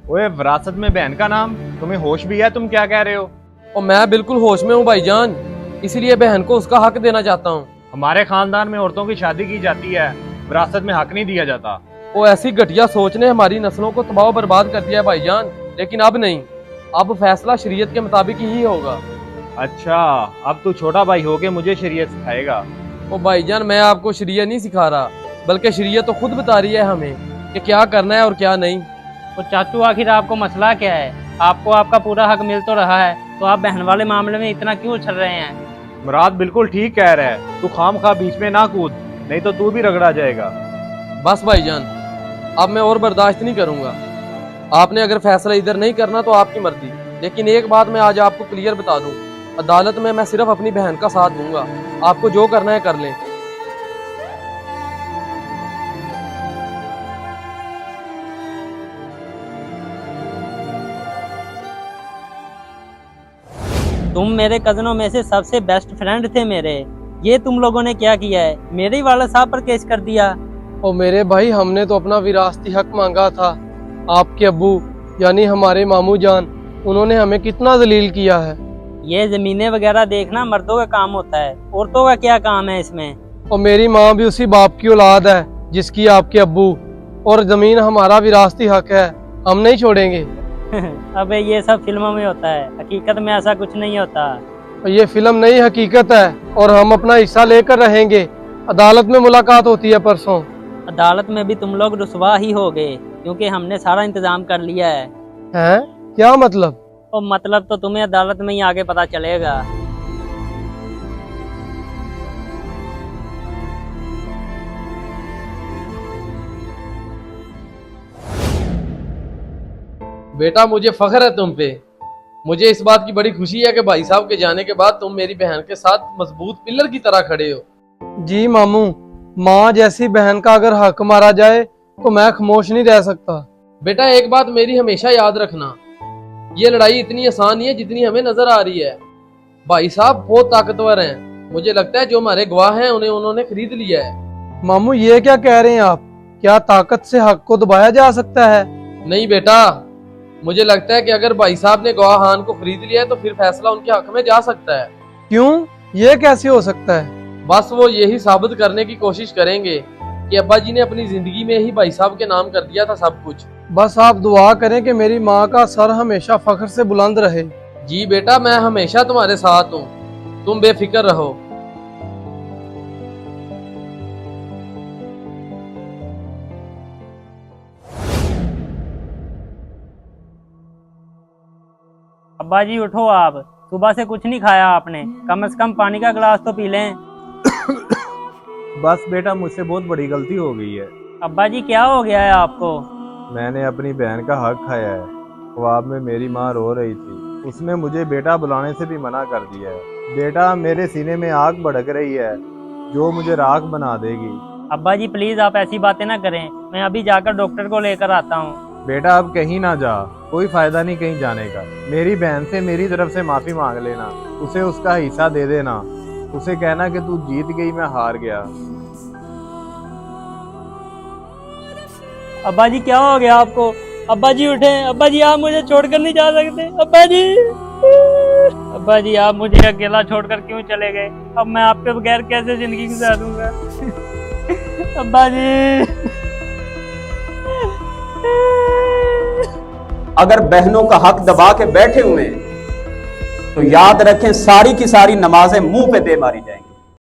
ओए, विरासत में बहन का नाम? तुम्हें होश भी है? तुम क्या कह रहे हो? और मैं बिल्कुल होश में हूँ भाईजान, इसीलिए बहन को उसका हक देना चाहता हूँ। हमारे खानदान में औरतों की शादी की जाती है, विरासत में हक नहीं दिया जाता। वो ऐसी घटिया सोच ने हमारी नस्लों को तबाह बर्बाद कर दिया है भाईजान, लेकिन अब नहीं, अब फैसला शरीयत के मुताबिक ही होगा। अच्छा, अब तू छोटा भाई होके मुझे शरीयत सिखाएगा? ओ भाईजान, मैं आपको शरीयत नहीं सिखा रहा, बल्कि शरीयत तो खुद बता रही है हमें कि क्या करना है और क्या नहीं। तो चाचू आखिर आपको मसला क्या है? आपको आपका पूरा हक मिल तो रहा है, तो आप बहन वाले मामले में इतना क्यों उछल रहे हैं? मुराद बिल्कुल ठीक कह रहा है, तू खामखा बीच में ना कूद, नहीं तो तू भी रगड़ा जाएगा। बस भाईजान, अब मैं और बर्दाश्त नहीं करूंगा। आपने अगर फैसला इधर नहीं करना तो आपकी मर्जी, लेकिन एक बात मैं आज आपको क्लियर बता दूं, अदालत में मैं सिर्फ अपनी बहन का साथ दूंगा। आपको जो करना है कर लें। तुम मेरे कजनों में से सबसे बेस्ट फ्रेंड थे मेरे, ये तुम लोगों ने क्या किया है? मेरे ही वाले साहब पर केस कर दिया। और मेरे भाई, हमने तो अपना विरासती हक मांगा था। आपके अब्बू यानी हमारे मामू जान, उन्होंने हमें कितना जलील किया है। ये जमीनें वगैरह देखना मर्दों का काम होता है, औरतों का क्या काम है इसमें? और मेरी माँ भी उसी बाप की औलाद है जिसकी आपके अब्बू, और जमीन हमारा विरासती हक है, हम नहीं छोड़ेंगे। अबे ये सब फिल्मों में होता है, हकीकत में ऐसा कुछ नहीं होता। और ये फिल्म नहीं हकीकत है, और हम अपना हिस्सा लेकर रहेंगे। अदालत में मुलाकात होती है परसों। अदालत में भी तुम लोग रुसवा ही हो गए, क्योंकि हमने सारा इंतजाम कर लिया है। हैं? क्या मतलब? और मतलब तो तुम्हें अदालत में ही आगे पता चलेगा। बेटा, मुझे फख्र है तुम पे। मुझे इस बात की बड़ी खुशी है कि भाई साहब के जाने के बाद तुम मेरी बहन के साथ मजबूत पिलर की तरह खड़े हो। जी मामू, माँ जैसी बहन का अगर हक मारा जाए तो मैं खामोश नहीं रह सकता। बेटा, एक बात मेरी हमेशा याद रखना, ये लड़ाई इतनी आसान नहीं है जितनी हमें नजर आ रही है। भाई साहब बहुत ताकतवर हैं। मुझे लगता है जो हमारे गवाह हैं उन्हें उन्होंने खरीद लिया है। मामू, ये क्या कह रहे हैं आप? क्या ताकत से हक को दबाया जा सकता है? नहीं बेटा, मुझे लगता है कि अगर भाई साहब ने गवाहान को खरीद लिया है तो फिर फैसला उनके हक में जा सकता है। क्यों? ये कैसे हो सकता है? बस वो यही साबित करने की कोशिश करेंगे कि अब्बा जी ने अपनी जिंदगी में ही भाई साहब के नाम कर दिया था सब कुछ। बस आप दुआ करें कि मेरी माँ का सर हमेशा फख्र से बुलंद रहे। जी बेटा, मैं हमेशा तुम्हारे साथ हूँ, तुम बेफिक्र रहो। अब्बा जी उठो, आप सुबह से कुछ नहीं खाया आपने, कम से कम पानी का गिलास तो पी लें। बस बेटा, मुझसे बहुत बड़ी गलती हो गई है। अब्बा जी क्या हो गया है आपको? मैंने अपनी बहन का हक खाया है। ख्वाब में मेरी माँ रो रही थी, उसने मुझे बेटा बुलाने से भी मना कर दिया है। बेटा, मेरे सीने में आग भड़क रही है जो मुझे राख बना देगी। अब्बा जी प्लीज आप ऐसी बातें ना करें, मैं अभी जाकर डॉक्टर को लेकर आता हूँ। बेटा, अब कहीं ना जा, कोई फायदा नहीं कहीं जाने का। मेरी बहन से मेरी तरफ से माफी मांग लेना, उसे उसका हिस्सा दे देना, उसे कहना कि तू जीत गई, मैं हार गया। अब्बा जी क्या हो गया आपको? अब्बा जी उठे, अब्बा जी आप मुझे छोड़कर नहीं जा सकते। अब्बा जी, अब्बा जी आप मुझे अकेला छोड़कर क्यों चले गए? अब मैं आपके बगैर कैसे जिंदगी गुजारूंगा? अब्बा जी। अगर बहनों का हक दबा के बैठे हुए हैं तो याद रखें, सारी की सारी नमाजें मुंह पे दे मारी जाएंगी।